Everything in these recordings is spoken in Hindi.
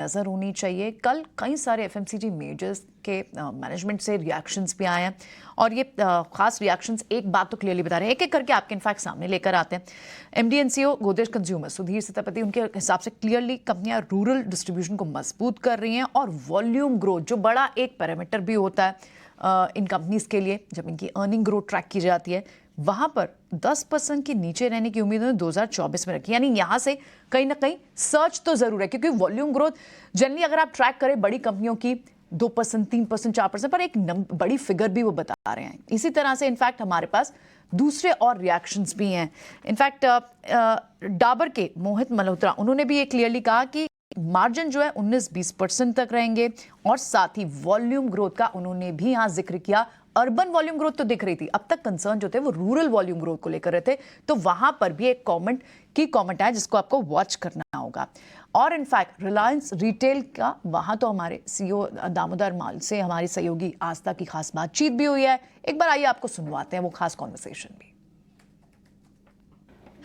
नज़र होनी चाहिए। कल कई सारे एफएमसीजी मेजर्स के मैनेजमेंट से रिएक्शंस भी आए हैं और ये खास रिएक्शंस एक बात तो क्लियरली बता रहे हैं, एक एक करके आपके इनफैक्ट सामने लेकर आते हैं। MD and CEO Godrej consumer Sudhir Sitapati, उनके हिसाब से क्लियरली कंपनियां रूरल डिस्ट्रीब्यूशन को मजबूत कर रही हैं और वॉल्यूम ग्रोथ जो बड़ा एक पैरामीटर भी होता है इन कंपनीज के लिए जब इनकी अर्निंग ग्रोथ ट्रैक की जाती है, वहां पर 10% के नीचे रहने की उम्मीद 2024 में रखी। यानी यहां से कहीं ना कहीं सर्च तो जरूर है, क्योंकि वॉल्यूम ग्रोथ जनरली अगर आप ट्रैक करें बड़ी कंपनियों की 2%, 3%, 4%, पर एक बड़ी फिगर भी वो बता रहे हैं। इसी तरह से इनफैक्ट हमारे पास दूसरे और रिएक्शंस भी हैं। इनफैक्ट डाबर के मोहित मल्होत्रा, उन्होंने भी ये क्लियरली कहा कि मार्जिन जो है 19-20% तक रहेंगे और साथ ही वॉल्यूम ग्रोथ का उन्होंने भी यहां जिक्र किया। अर्बन वॉल्यूम ग्रोथ तो दिख रही थी, अब तक कंसर्न जो थे वो रूरल वॉल्यूम ग्रोथ को लेकर रहे थे, तो वहां पर भी एक कमेंट है जिसको आपको वॉच करना होगा। और इनफैक्ट रिलायंस रिटेल का वहां तो हमारे सीईओ दामोदर माल से हमारी सहयोगी आस्था की खास बातचीत भी हुई है। एक बार आइए आपको सुनवाते हैं वो खास कॉन्वर्सेशन भी।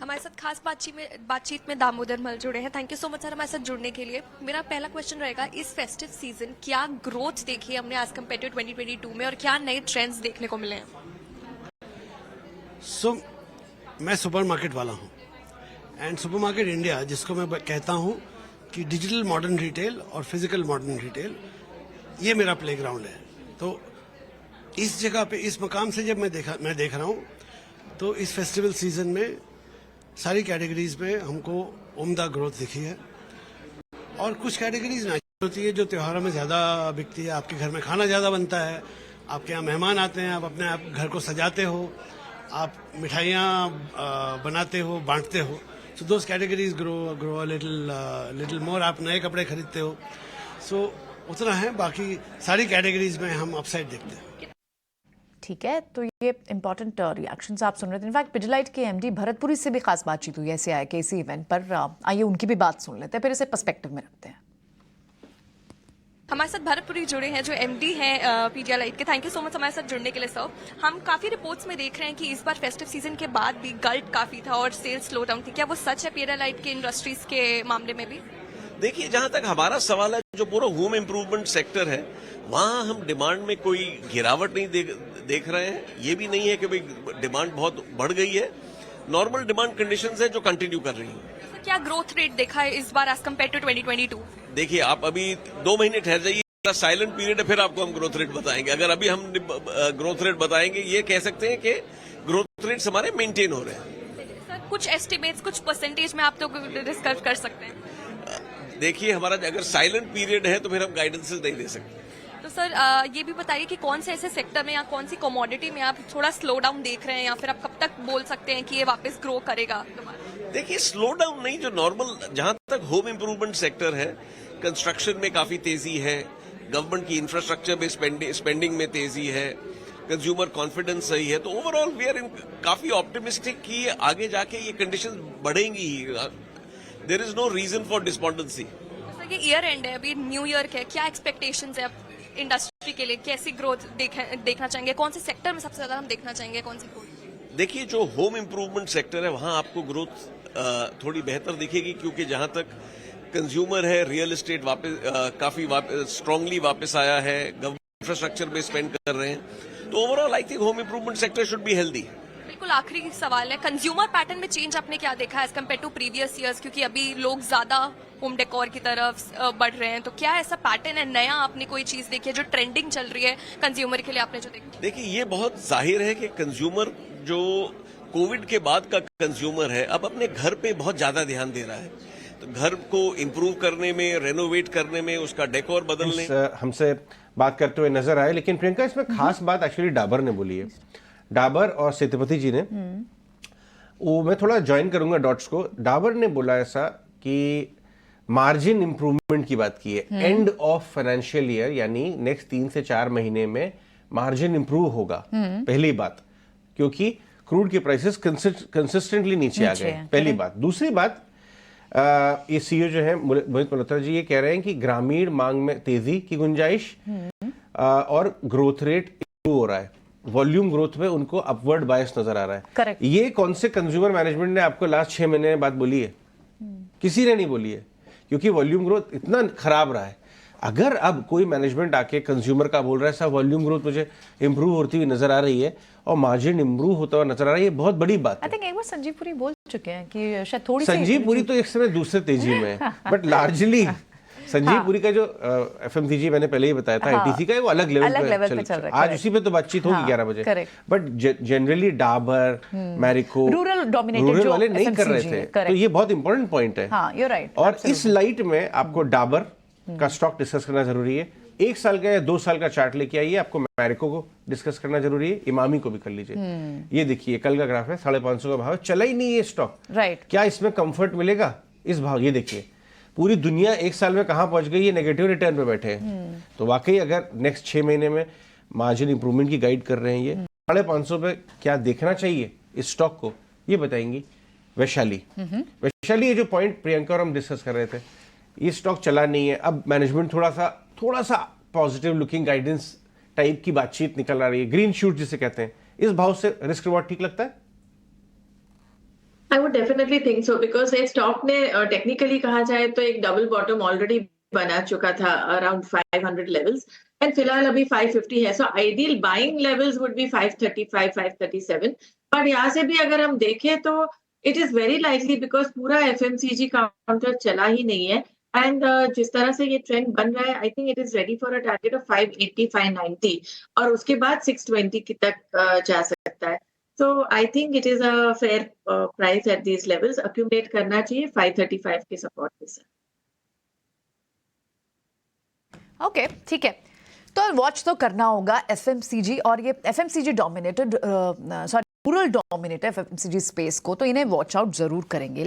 हमारे साथ खास बातचीत में दामोदर मल जुड़े हैं। Thank you so much sir हमारे साथ जुड़ने के लिए। मेरा पहला क्वेश्चन रहेगा, इस फेस्टिव सीजन क्या ग्रोथ देखी है हमने एज कम्पेयर टू 2022 में और क्या नए ट्रेंड्स देखने को मिले हैं? मैं सुपरमार्केट वाला हूं एंड सुपरमार्केट इंडिया, जिसको मैं कहता हूं कि डिजिटल मॉडर्न रिटेल और फिजिकल मॉडर्न रिटेल, ये मेरा प्लेग्राउंड है। तो इस जगह पे, इस मकाम से जब मैं देख रहा हूं, तो इस फेस्टिवल सीजन में सारी कैटेगरीज में हमको उम्दा ग्रोथ दिखी है और कुछ कैटेगरीज नेचुरल होती है जो त्योहारों में ज़्यादा बिकती है। आपके घर में खाना ज़्यादा बनता है, आपके यहाँ मेहमान आते हैं, आप अपने आप घर को सजाते हो, आप मिठाइयाँ बनाते हो, बांटते हो। So those categories grow little more. आप नए कपड़े खरीदते हो, सो उतना है। बाकी सारी कैटेगरीज में हम अपसाइड देखते हैं। ठीक है, तो ये इंपॉर्टेंट रिएक्शंस आप सुन रहे थे। इनफैक्ट पिडिलाइट के एमडी भरतपुरी से भी खास बातचीत हुई ऐसे आए के इसी इवेंट पर। आइए उनकी भी बात सुन लेते हैं, फिर इसे पर्सपेक्टिव में रखते हैं। हमारे साथ भरतपुरी जुड़े हैं जो एमडी हैं पीडियालाइट के। थैंक यू सो मच हमारे साथ जुड़ने के लिए सर। हम काफी रिपोर्ट्स में देख रहे हैं कि इस बार फेस्टिव सीजन के बाद भी गल्ट काफी था और सेल्स स्लो डाउन थी। क्या वो सच है पीडियालाइट के इंडस्ट्रीज के मामले में भी? देखिए, जहां तक हमारा सवाल है, जो पूरा होम इम्प्रूवमेंट सेक्टर है, वहां हम डिमांड में कोई गिरावट नहीं देख रहे हैं। ये भी नहीं है कि भाई डिमांड बहुत बढ़ गई है। नॉर्मल डिमांड कंडीशंस है जो कंटिन्यू कर रही हैं। तो क्या ग्रोथ रेट देखा है इस बार एज कम्पेयर टू 2022? देखिए, आप अभी 2 महीने ठहर जाइए, साइलेंट पीरियड है, फिर आपको हम ग्रोथ रेट बताएंगे। अगर अभी हम ग्रोथ रेट बताएंगे, ये कह सकते हैं कि ग्रोथ रेट्स हमारे मेंटेन हो रहे हैं। सर कुछ एस्टिमेट्स, कुछ परसेंटेज में आप तो डिस्कस कर सकते हैं। देखिए, हमारा अगर साइलेंट पीरियड है तो फिर हम गाइडेंसेस नहीं दे सकते। तो सर ये भी बताइए कि कौन से ऐसे सेक्टर में या कौन सी कमोडिटी में आप थोड़ा स्लो डाउन देख रहे हैं, या फिर आप कब तक बोल सकते हैं कि ये वापस ग्रो करेगा? देखिए, स्लो डाउन नहीं, जो नॉर्मल, जहां तक होम इम्प्रूवमेंट सेक्टर है, कंस्ट्रक्शन में काफी तेजी है, गवर्नमेंट की इंफ्रास्ट्रक्चर में स्पेंडिंग में तेजी है, कंज्यूमर कॉन्फिडेंस सही है, तो ओवरऑल वी आर काफी ऑप्टिमिस्टिक कि आगे जाके ये कंडीशन बढ़ेंगी ही। There is no reason for despondency. ये ईयर एंड है, अभी न्यू ईयर है, क्या एक्सपेक्टेशंस है इंडस्ट्री के लिए? कैसी ग्रोथ देखना चाहेंगे? कौन से सेक्टर में सबसे ज्यादा हम देखना चाहेंगे? कौन सी ग्रोथ? देखिए, जो होम इम्प्रूवमेंट सेक्टर है, वहां आपको ग्रोथ थोड़ी बेहतर दिखेगी, क्योंकि जहां तक कंज्यूमर है, रियल एस्टेट काफी स्ट्रांगली वापस आया है, गवर्नमेंट इंफ्रास्ट्रक्चर में स्पेंड कर रहे हैं, तो overall I think home improvement sector should be healthy. बिल्कुल आखिरी सवाल है, कंज्यूमर पैटर्न में चेंज आपने क्या देखा as compared to previous years? क्योंकि अभी लोग ज्यादा होम डेकोर की तरफ बढ़ रहे हैं, तो क्या ऐसा पैटर्न है नया, आपने कोई चीज देखी है जो ट्रेंडिंग चल रही है कंज्यूमर के लिए, आपने जो देखी? देखिए, ये बहुत जाहिर है कि कंज्यूमर जो कोविड के बाद का कंज्यूमर है, अब अपने घर पे बहुत ज्यादा ध्यान दे रहा है। तो घर को इम्प्रूव करने में, रेनोवेट करने में, उसका डेकोर बदलने। हमसे बात करते हुए नजर आए, लेकिन प्रियंका इसमें खास बात एक्चुअली डाबर ने बोली है। डाबर और सेतुपति जी ने, वो मैं थोड़ा ज्वाइन करूंगा डॉट्स को। डाबर ने बोला ऐसा कि मार्जिन इंप्रूवमेंट की बात की है, एंड ऑफ फाइनेंशियल ईयर, यानी नेक्स्ट 3 से 4 महीने में मार्जिन इंप्रूव होगा। पहली बात, क्योंकि क्रूड के प्राइसेस कंसिस्टेंटली नीचे आ गए, पहली बात। दूसरी बात, ये सीईओ जो है मोहित मल्होत्रा जी, ये कह रहे हैं कि ग्रामीण मांग में तेजी की गुंजाइश और ग्रोथ रेट इंप्रूव हो रहा है। वॉल्यूम ग्रोथ में उनको अपवर्ड बायस नजर आ रहा है। Correct. ये कौन से कंज्यूमर मैनेजमेंट ने आपको लास्ट 6 महीने बाद बोली है? किसी ने नहीं बोली है। क्योंकि वॉल्यूम ग्रोथ इतना खराब रहा है। अगर अब कोई मैनेजमेंट आके कंज्यूमर का बोल रहा है साहब वॉल्यूम ग्रोथ मुझे इंप्रूव होती हुई नजर आ रही है और मार्जिन इंप्रूव होता हुआ नजर आ रहा है, ये बहुत बड़ी बात आई है। थिंक एक बार संजीव पुरी बोल चुके हैं कि शायद थोड़ी सी संजीव पुरी तो एक समय दूसरे तेजी में है, बट लार्जली संजीव पुरी का जो एफएमसीजी मैंने पहले ही बताया था आईटीसी का, वो अलग लेवल पे चल रहा है। आज उसी पे तो बातचीत होगी 11 बजे। correct. But generally Dabur, Marico, Rural dominated rural जो वाले नहीं कर रहे FMCG थे, है, तो correct. ये बहुत इंपॉर्टेंट पॉइंट है। हाँ, you're right, और absolutely. इस लाइट में आपको डाबर का स्टॉक डिस्कस करना जरूरी है, 1 साल का या 2 साल का चार्ट लेके आइए, आपको मैरिको को डिस्कस करना जरूरी है, इमामी को भी कर लीजिए। ये देखिए कल का ग्राफ है, 550 का भाव, चला ही नहीं ये स्टॉक। राइट। क्या इसमें कंफर्ट मिलेगा इस भाव? ये देखिए पूरी दुनिया 1 साल में कहां पहुंच गई, ये नेगेटिव रिटर्न पे बैठे हैं। तो वाकई अगर नेक्स्ट 6 महीने में मार्जिन इंप्रूवमेंट की गाइड कर रहे हैं, ये 550 पे क्या देखना चाहिए इस स्टॉक को, ये बताएंगी वैशाली। वैशाली ये जो पॉइंट प्रियंका और हम डिस्कस कर रहे थे, ये स्टॉक चला नहीं है, अब मैनेजमेंट थोड़ा सा पॉजिटिव लुकिंग गाइडेंस टाइप की बातचीत निकल आ रही है, ग्रीन शूट जिसे कहते हैं, इस भाव से रिस्क रिवॉर्ड ठीक लगता है? I would definitely think so because ये स्टॉक ने टेक्निकली कहा जाए तो एक डबल बॉटम ऑलरेडी बना चुका था अराउंड 500 लेवल्स एंड फिलहाल अभी 550 है, so ideal buying levels would be 535 537, but यहाँ से भी अगर हम देखें तो it is very likely because पूरा एफएमसीजी काउंटर चला ही नहीं है एंड जिस तरह से ये ट्रेंड बन रहा है I think it is ready for a target of 580 590 और उसके बाद 620 की तक जा सकता है। So I think it is a fair price at these levels. Accumulate करना चाहिए 535 के सपोर्ट के साथ। ओके ठीक है, तो वॉच तो करना होगा एफएमसीजी, और ये FMCG dominated rural dominated FMCG space को, तो इन्हें वॉच आउट जरूर करेंगे।